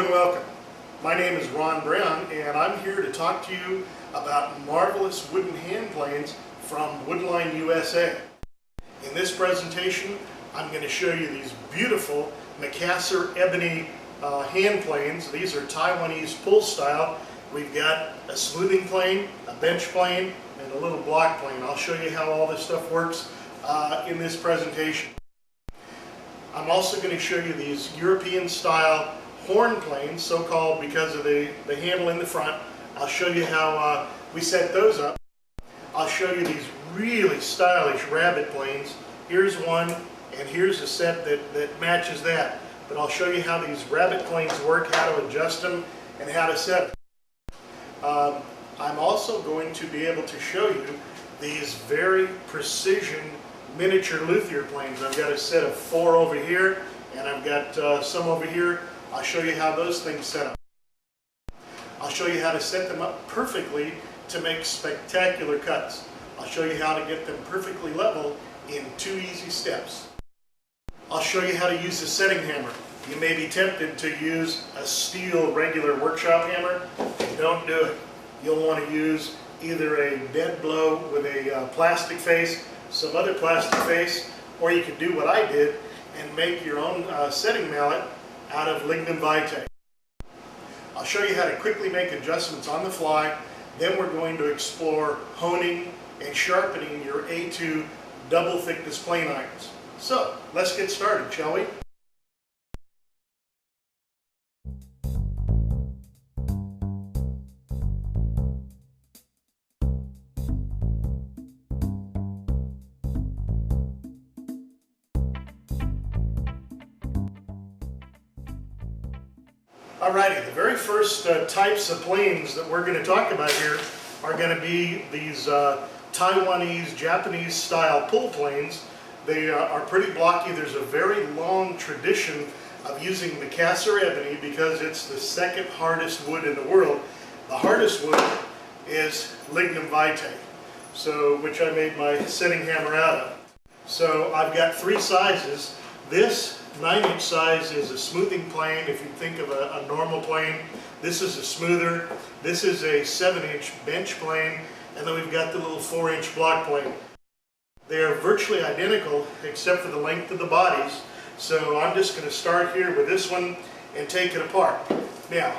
and welcome. My name is Ron Brown and I'm here to talk to you about marvelous wooden hand planes from Woodline, USA. In this presentation, I'm going to show you these beautiful Macassar Ebony hand planes. These are Taiwanese pull style. We've got a smoothing plane, a bench plane, and a little block plane. I'll show you how all this stuff works in this presentation. I'm also going to show you these European style horn planes, so-called because of the handle in the front. I'll show you how we set those up. I'll show you these really stylish rabbit planes. Here's one, and here's a set that matches that. But I'll show you how these rabbit planes work, how to adjust them, and how to set them. I'm also going to be able to show you these very precision miniature luthier planes. I've got a set of 4 over here, and I've got some over here. I'll show you how those things set up. I'll show you how to set them up perfectly to make spectacular cuts. I'll show you how to get them perfectly level in 2 easy steps. I'll show you how to use a setting hammer. You may be tempted to use a steel regular workshop hammer. Don't do it. You'll want to use either a bed blow with a plastic face, some other plastic face, or you could do what I did and make your own setting mallet out of lignum vitae. I'll show you how to quickly make adjustments on the fly. Then we're going to explore honing and sharpening your A2 double thickness plane irons. So let's get started, shall we? Alrighty, the very first types of planes that we're going to talk about here are going to be these Taiwanese, Japanese style pull planes. They are pretty blocky. There's a very long tradition of using Macassar Ebony because it's the second hardest wood in the world. The hardest wood is lignum vitae, which I made my setting hammer out of. So I've got 3 sizes. This 9-inch size is a smoothing plane. If you think of a normal plane, this is a smoother. This is a 7-inch bench plane, and then we've got the little 4-inch block plane. They are virtually identical except for the length of the bodies. So I'm just going to start here with this one and take it apart. Now,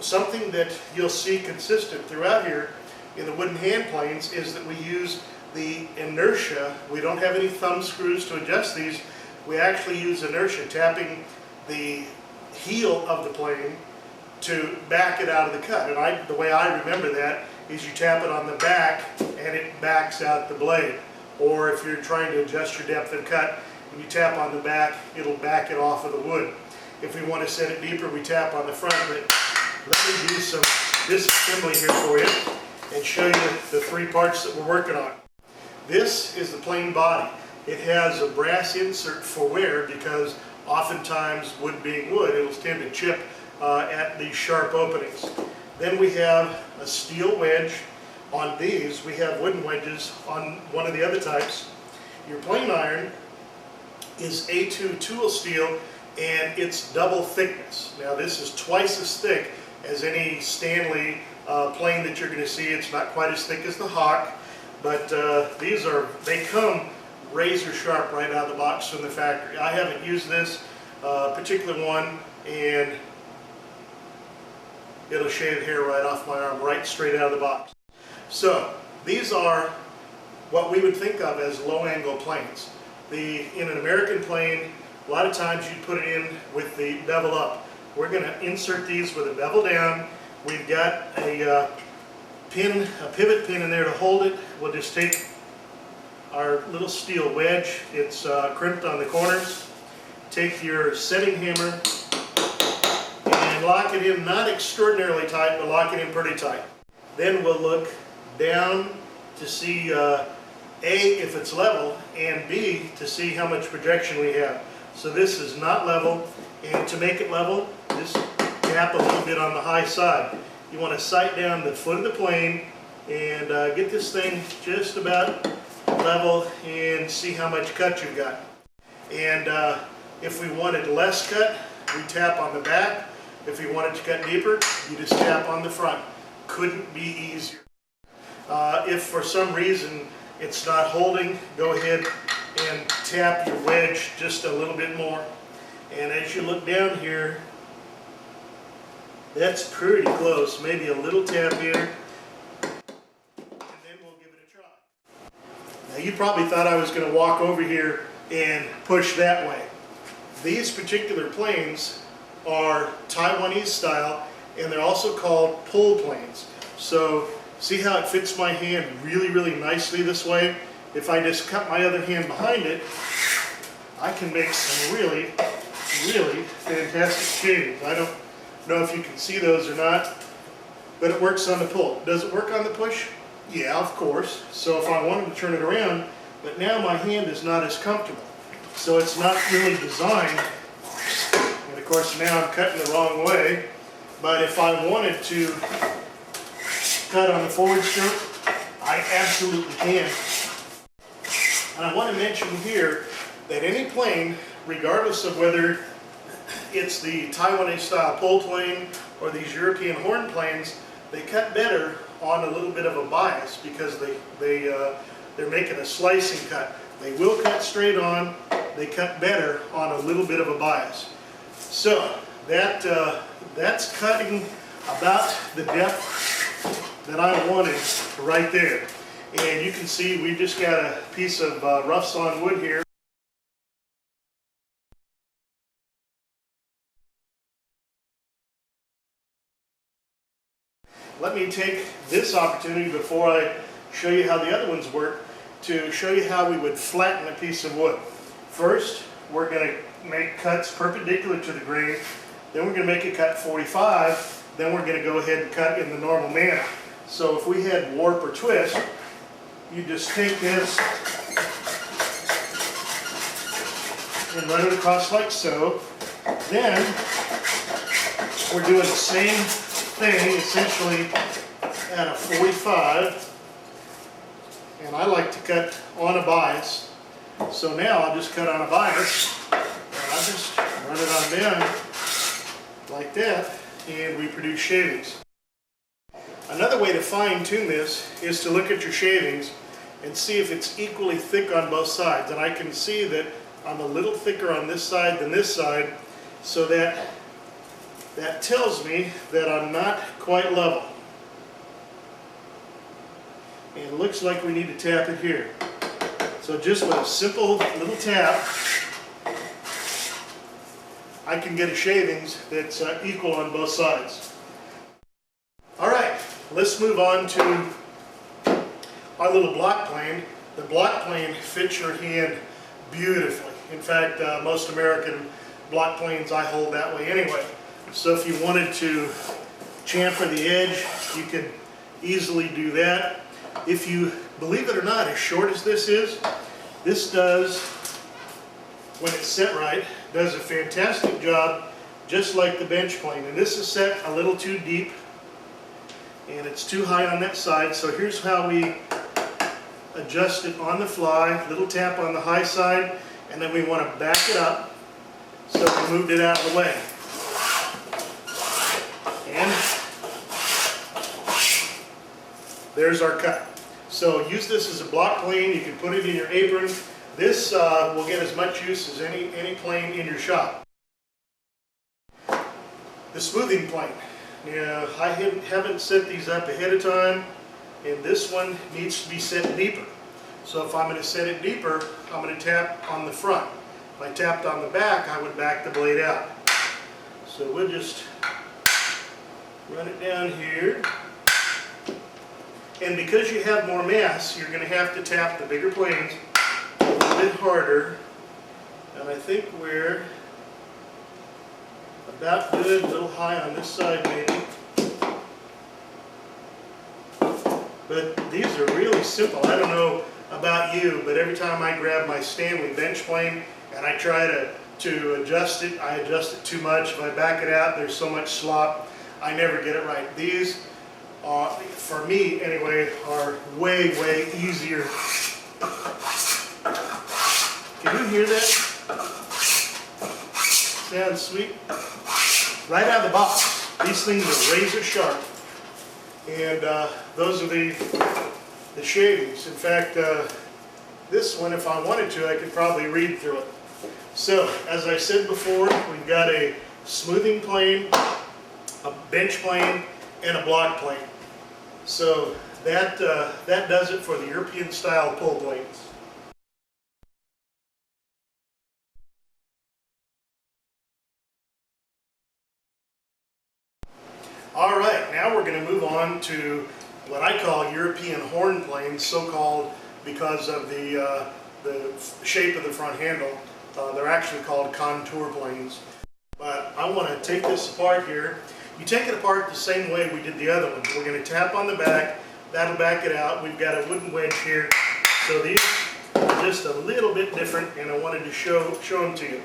something that you'll see consistent throughout here in the wooden hand planes is that we use the inertia. We don't have any thumb screws to adjust these. We actually use inertia, tapping the heel of the plane to back it out of the cut. And the way I remember that is you tap it on the back and it backs out the blade. Or if you're trying to adjust your depth of cut and you tap on the back, it'll back it off of the wood. If we want to set it deeper, we tap on the front. But let me do some disassembly here for you and show you the 3 parts that we're working on. This is the plane body. It has a brass insert for wear because oftentimes, wood being wood, it will tend to chip at these sharp openings. Then we have a steel wedge. On these, we have wooden wedges on one of the other types. Your plane iron is A2 tool steel, and it's double thickness. Now this is twice as thick as any Stanley plane that you're going to see. It's not quite as thick as the Hawk, but they come razor sharp right out of the box from the factory. I haven't used this particular one, and it'll shave hair right off my arm, right straight out of the box. So these are what we would think of as low angle planes. In an American plane, a lot of times you put it in with the bevel up. We're going to insert these with a bevel down. We've got a pivot pin in there to hold it. We'll just take our little steel wedge. It's crimped on the corners. Take your setting hammer and lock it in, not extraordinarily tight, but lock it in pretty tight. Then we'll look down to see A, if it's level, and B, to see how much projection we have. So this is not level, and to make it level, just tap a little bit on the high side. You want to sight down the foot of the plane and get this thing just about level and see how much cut you've got. And if we wanted less cut, we tap on the back. If you wanted to cut deeper, you just tap on the front. Couldn't be easier. If for some reason it's not holding, go ahead and tap your wedge just a little bit more. And as you look down here, that's pretty close. Maybe a little tap here, and then we'll give it a try. Now you probably thought I was going to walk over here and push that way. These particular planes are Taiwanese style, and they're also called pull planes. So see how it fits my hand really, really nicely this way? If I just cut my other hand behind it, I can make some really, really fantastic shavings. I don't know if you can see those or not, but it works on the pull. Does it work on the push? Yeah, of course. So if I wanted to turn it around, but now my hand is not as comfortable. So it's not really designed, and of course now I'm cutting the wrong way, but if I wanted to cut on the forward stroke, I absolutely can. And I want to mention here that any plane, regardless of whether it's the Taiwanese style pull plane or these European horn planes, they cut better on a little bit of a bias because they're making a slicing cut. They will cut straight on, they cut better on a little bit of a bias. So that's cutting about the depth that I wanted right there. And you can see we've just got a piece of rough sawn wood here. Let me take this opportunity before I show you how the other ones work to show you how we would flatten a piece of wood. First, we're going to make cuts perpendicular to the grain, then we're going to make a cut 45, then we're going to go ahead and cut in the normal manner. So if we had warp or twist, you just take this and run it across like so. Then we're doing the same thing essentially at a 45, and I like to cut on a bias. So now I'll just cut on a bias, and I'll just run it on down like that, and we produce shavings. Another way to fine-tune this is to look at your shavings and see if it's equally thick on both sides. And I can see that I'm a little thicker on this side than this side, so that tells me that I'm not quite level. And it looks like we need to tap it here. So just with a simple little tap, I can get a shavings that's equal on both sides. Alright, let's move on to our little block plane. The block plane fits your hand beautifully. In fact, most American block planes I hold that way anyway. So if you wanted to chamfer the edge, you could easily do that. If you, believe it or not, as short as this is, this does, when it's set right, does a fantastic job just like the bench plane. And this is set a little too deep and it's too high on that side. So here's how we adjust it on the fly. Little tap on the high side, and then we want to back it up so we moved it out of the way. And there's our cut. So use this as a block plane. You can put it in your apron. This will get as much use as any plane in your shop. The smoothing plane. Now, I haven't set these up ahead of time, and this one needs to be set deeper. So if I'm going to set it deeper, I'm going to tap on the front. If I tapped on the back, I would back the blade out. So we'll just run it down here. And because you have more mass, you're going to have to tap the bigger planes a little bit harder. And I think we're about good, a little high on this side maybe. But these are really simple. I don't know about you, but every time I grab my Stanley bench plane and I try to adjust it, I adjust it too much. If I back it out, there's so much slop, I never get it right. These, for me anyway, are way, way easier. Can you hear that? Sounds sweet. right out of the box. These things are razor sharp, and those are the shavings. In fact, this one, if I wanted to, I could probably read through it. So, as I said before, we've got a smoothing plane, a bench plane, and a block plane. So that does it for the European style pull planes. All right, now we're going to move on to what I call European horn planes, so-called because of the shape of the front handle. They're actually called contour planes. But I want to take this apart here. You take it apart the same way we did the other one. We're going to tap on the back. That'll back it out. We've got a wooden wedge here. So these are just a little bit different, and I wanted to show them to you.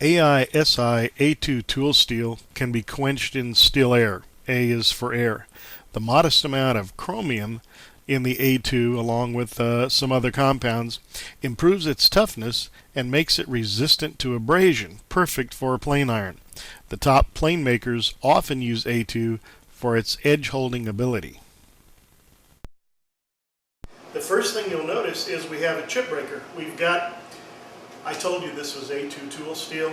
AISI A2 tool steel can be quenched in still air. A is for air. The modest amount of chromium in the A2, along with some other compounds, improves its toughness and makes it resistant to abrasion, perfect for a plane iron. The top plane makers often use A2 for its edge holding ability. The first thing you'll notice is we have a chip breaker. We've got, I told you this was A2 tool steel.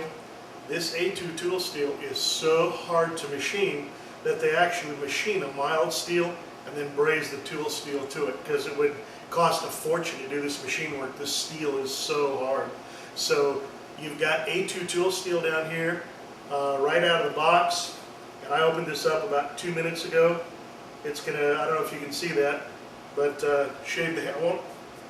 This A2 tool steel is so hard to machine that they actually machine a mild steel and then braze the tool steel to it, because it would cost a fortune to do this machine work. This steel is so hard. So you've got A2 tool steel down here, right out of the box, and I opened this up about 2 minutes ago. It's gonna, I don't know if you can see that, but shave the hair.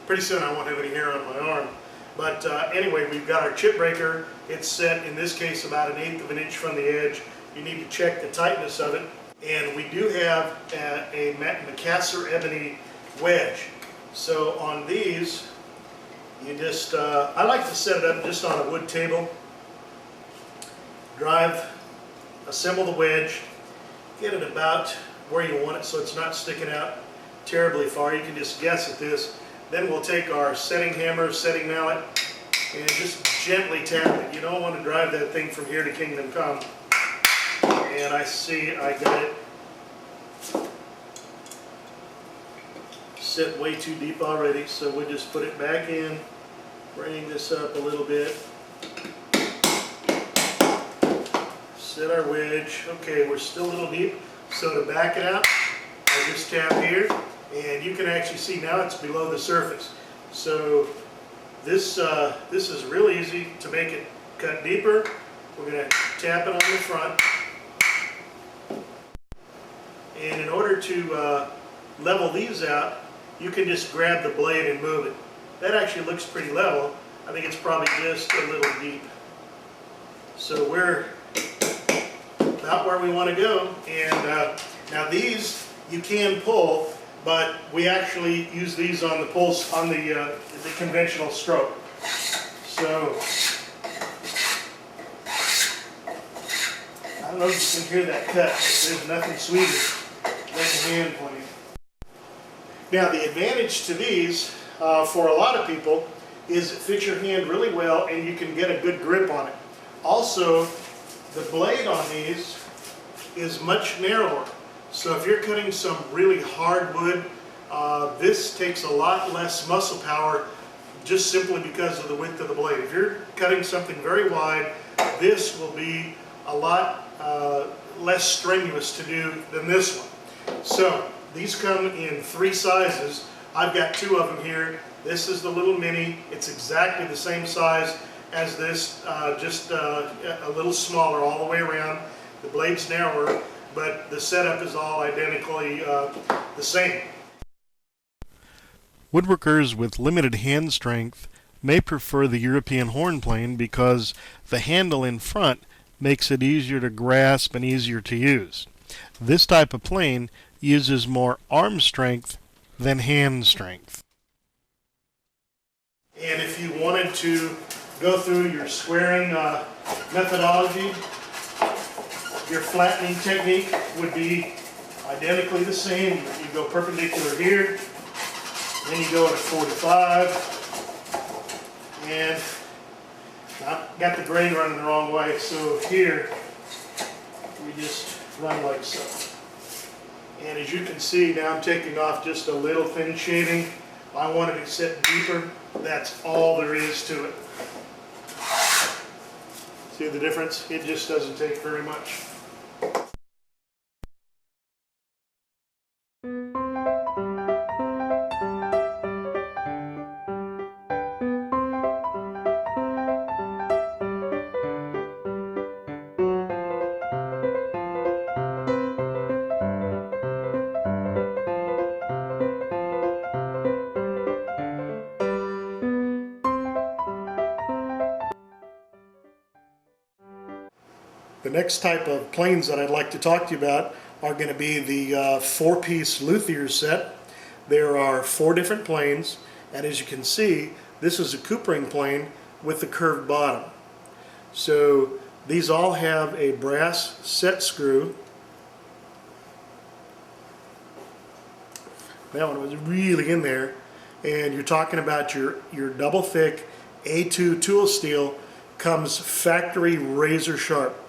Pretty soon I won't have any hair on my arm. But anyway, we've got our chip breaker. It's set, in this case, about 1/8 of an inch from the edge. You need to check the tightness of it. And we do have a Macassar Ebony wedge. So on these, you just, I like to set it up just on a wood table. Assemble the wedge, get it about where you want it so it's not sticking out terribly far. You can just guess at this. Then we'll take our setting hammer, setting mallet, and just gently tap it. You don't want to drive that thing from here to Kingdom Come. And I see I got it set way too deep already, so we'll just put it back in, bring this up a little bit, set our wedge. Okay, we're still a little deep, so to back it out, I just tap here, and you can actually see now it's below the surface. So this is real easy to make it cut deeper. We're going to tap it on the front. And in order to level these out, you can just grab the blade and move it. That actually looks pretty level. I think it's probably just a little deep. So we're about where we want to go. And now these you can pull, but we actually use these on the pulse on the conventional stroke. So I don't know if you can hear that cut. There's nothing sweeter than a hand plane. Now the advantage to these for a lot of people is it fits your hand really well and you can get a good grip on it. Also, the blade on these is much narrower. So if you're cutting some really hard wood, this takes a lot less muscle power just simply because of the width of the blade. If you're cutting something very wide, this will be a lot less strenuous to do than this one. So these come in 3 sizes. I've got 2 of them here. This is the little mini. It's exactly the same size as this, just a little smaller all the way around. The blade's narrower, but the setup is all identically the same. Woodworkers with limited hand strength may prefer the European horn plane because the handle in front makes it easier to grasp and easier to use. This type of plane uses more arm strength than hand strength. And if you wanted to go through your squaring methodology, your flattening technique would be identically the same. You go perpendicular here, then you go at a 4 to 5, and I got the grain running the wrong way, so here we just run like so. And as you can see, now I'm taking off just a little thin shaving. If I wanted to sit deeper, that's all there is to it. See the difference? It just doesn't take very much. The next type of planes that I'd like to talk to you about are going to be the four-piece luthier set. There are 4 different planes, and as you can see, this is a coopering plane with the curved bottom. So these all have a brass set screw. That one was really in there, and you're talking about your double thick A2 tool steel, comes factory razor sharp.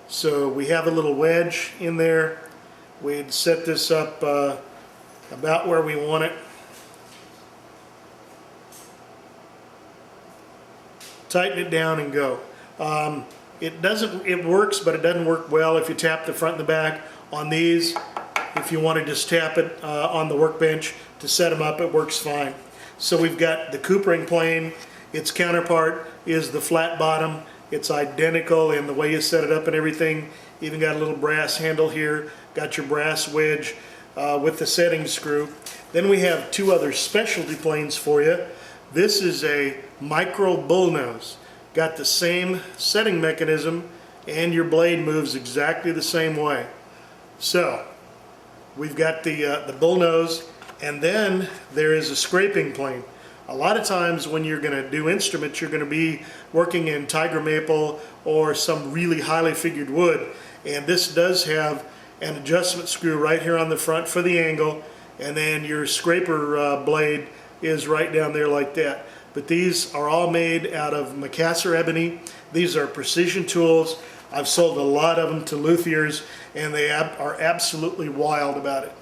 So we have a little wedge in there. We'd set this up about where we want it. Tighten it down and go. It works, but it doesn't work well if you tap the front and the back. On these, if you want to just tap it on the workbench to set them up, it works fine. So we've got the coopering plane. Its counterpart is the flat bottom. It's identical in the way you set it up and everything. Even got a little brass handle here. Got your brass wedge with the setting screw. Then we have 2 other specialty planes for you. This is a micro bullnose. Got the same setting mechanism, and your blade moves exactly the same way. So we've got the bullnose, and then there is a scraping plane. A lot of times when you're going to do instruments, you're going to be working in tiger maple or some really highly figured wood, and this does have an adjustment screw right here on the front for the angle, and then your scraper blade is right down there like that. But these are all made out of Macassar ebony. These are precision tools. I've sold a lot of them to luthiers, and they are absolutely wild about it.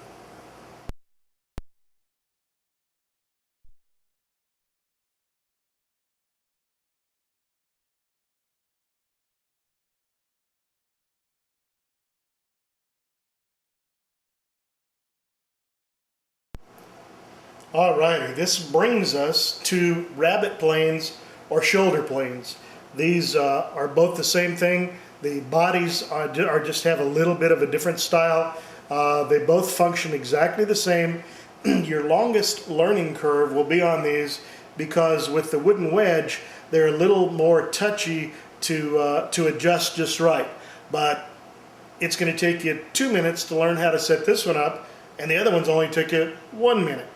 Alrighty, this brings us to rabbet planes or shoulder planes. These are both the same thing. The bodies are just have a little bit of a different style. They both function exactly the same. Your longest learning curve will be on these because with the wooden wedge, they're a little more touchy to adjust just right. But it's going to take you 2 minutes to learn how to set this one up, and the other ones only took you 1 minute.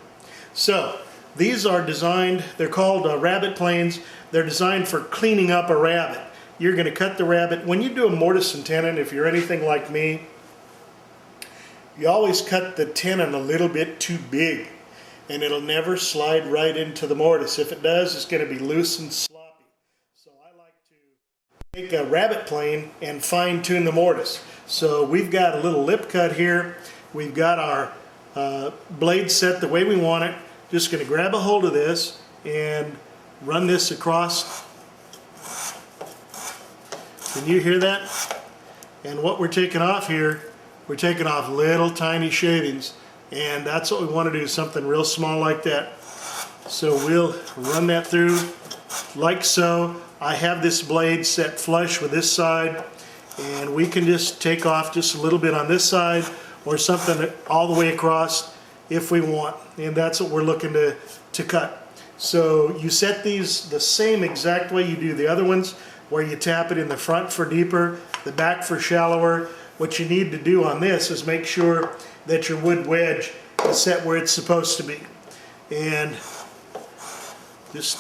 So these are designed, they're called rabbet planes. They're designed for cleaning up a rabbet. You're going to cut the rabbet. When you do a mortise and tenon, if you're anything like me, you always cut the tenon a little bit too big, and it'll never slide right into the mortise. If it does, it's going to be loose and sloppy. So I like to take a rabbet plane and fine tune the mortise. So we've got a little lip cut here. We've got our blade set the way we want it. Just going to grab a hold of this and run this across. Can you hear that? And what we're taking off here, we're taking off little tiny shavings, and that's what we want to do, something real small like that. So we'll run that through like so. I have this blade set flush with this side, and we can just take off just a little bit on this side or something all the way across if we want, and that's what we're looking to cut. So you set these the same exact way you do the other ones, where you tap it in the front for deeper, the back for shallower. What you need to do on this is make sure that your wood wedge is set where it's supposed to be. And just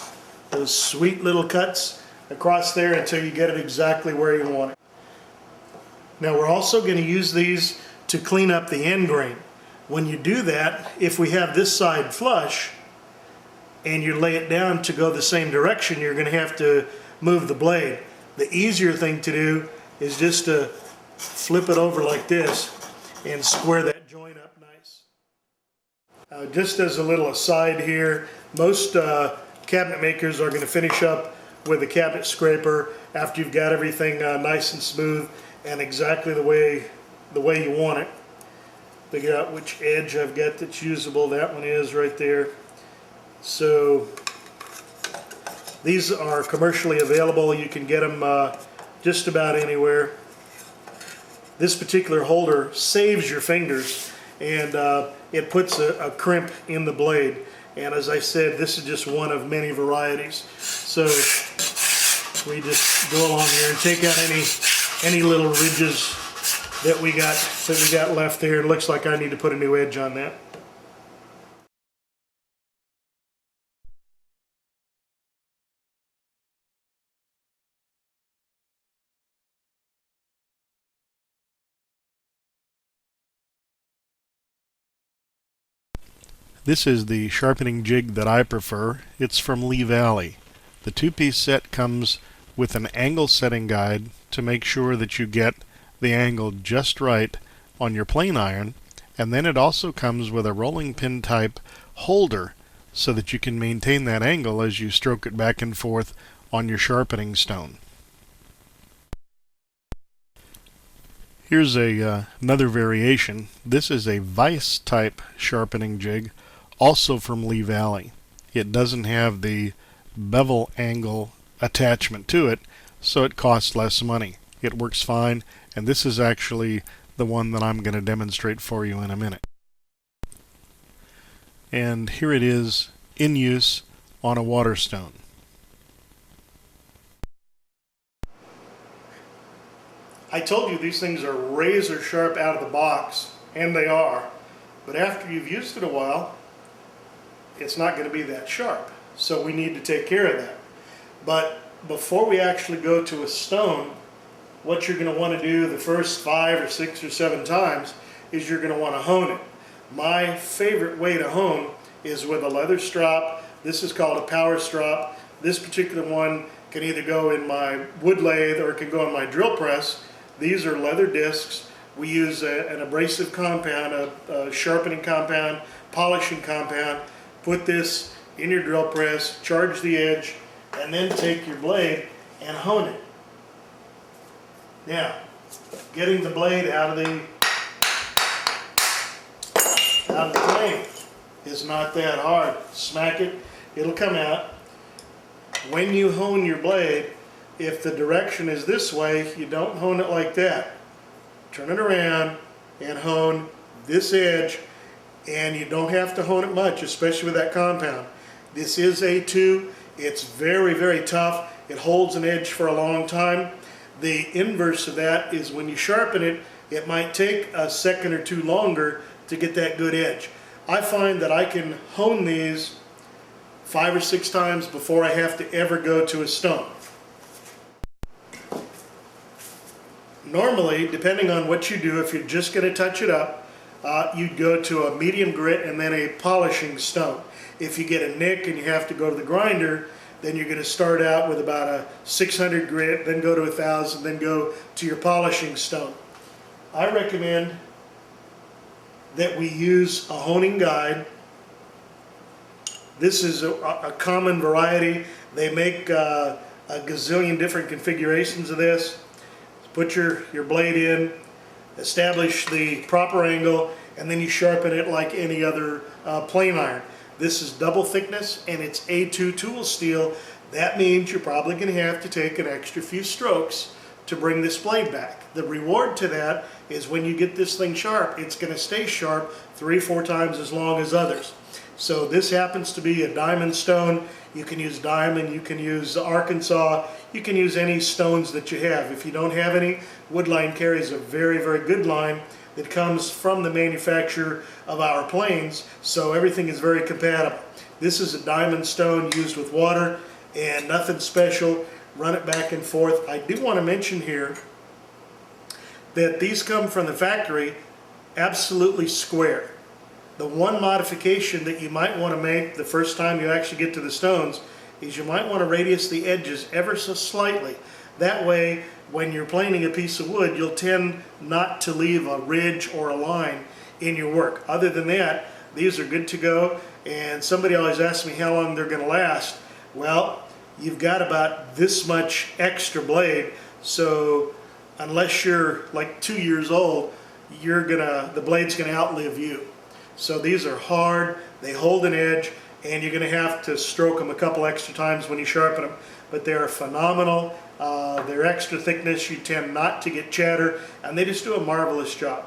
those sweet little cuts across there until you get it exactly where you want it. Now we're also going to use these to clean up the end grain. When you do that, if we have this side flush and you lay it down to go the same direction, you're going to have to move the blade. The easier thing to do is just to flip it over like this and square that joint up nice. Just as a little aside here, most cabinet makers are going to finish up with a cabinet scraper after you've got everything nice and smooth and exactly the way you want it. Figure out which edge I've got that's usable. That one is right there. So these are commercially available. You can get them just about anywhere. This particular holder saves your fingers, and it puts a crimp in the blade. And as I said, this is just one of many varieties. So we just go along here and take out any little ridges that we got left there. It looks like I need to put a new edge on that. This is the sharpening jig that I prefer. It's from Lee Valley. The two-piece set comes with an angle setting guide to make sure that you get the angle just right on your plane iron, and then it also comes with a rolling pin type holder so that you can maintain that angle as you stroke it back and forth on your sharpening stone. Here's another variation. This is a vise type sharpening jig, also from Lee Valley. It doesn't have the bevel angle attachment to it, so it costs less money. It works fine, and this is actually the one that I'm going to demonstrate for you in a minute. And here it is in use on a water stone. I told you these things are razor sharp out of the box, and they are, but after you've used it a while, it's not going to be that sharp. So we need to take care of that. But before we actually go to a stone, what you're going to want to do the first 5 or 6 or 7 times is you're going to want to hone it. My favorite way to hone is with a leather strop. This is called a power strop. This particular one can either go in my wood lathe or it can go in my drill press. These are leather discs. We use an abrasive compound, a sharpening compound, polishing compound. Put this in your drill press, charge the edge, and then take your blade and hone it. Now, getting the blade out of the plane is not that hard. Smack it, it'll come out. When you hone your blade, if the direction is this way, you don't hone it like that. Turn it around and hone this edge, and you don't have to hone it much, especially with that compound. This is A2. It's very, very tough. It holds an edge for a long time. The inverse of that is when you sharpen it, it might take a second or two longer to get that good edge. I find that I can hone these 5 or 6 times before I have to ever go to a stone. Normally, depending on what you do, if you're just going to touch it up, you'd go to a medium grit and then a polishing stone. If you get a nick and you have to go to the grinder, then you're going to start out with about a 600 grit, then go to 1,000, then go to your polishing stone. I recommend that we use a honing guide. This is a common variety. They make a gazillion different configurations of this. Put your blade in, establish the proper angle, and then you sharpen it like any other plane iron. This is double thickness and it's A2 tool steel. That means you're probably going to have to take an extra few strokes to bring this blade back. The reward to that is when you get this thing sharp, it's going to stay sharp 3 or 4 times as long as others. So this happens to be a diamond stone. You can use diamond, you can use Arkansas, you can use any stones that you have. If you don't have any, Woodline carries a very, very good line that comes from the manufacturer of our planes, so everything is very compatible. This is a diamond stone used with water and nothing special. Run it back and forth. I do want to mention here that these come from the factory absolutely square. The one modification that you might want to make the first time you actually get to the stones is you might want to radius the edges ever so slightly. That way, when you're planing a piece of wood, you'll tend not to leave a ridge or a line in your work. Other than that, these are good to go, and somebody always asks me how long they're going to last. Well, you've got about this much extra blade, so unless you're like 2 years old, the blade's gonna outlive you. So these are hard, they hold an edge, and you're gonna have to stroke them a couple extra times when you sharpen them. But they're phenomenal. They're extra thickness, you tend not to get chatter, and they just do a marvelous job.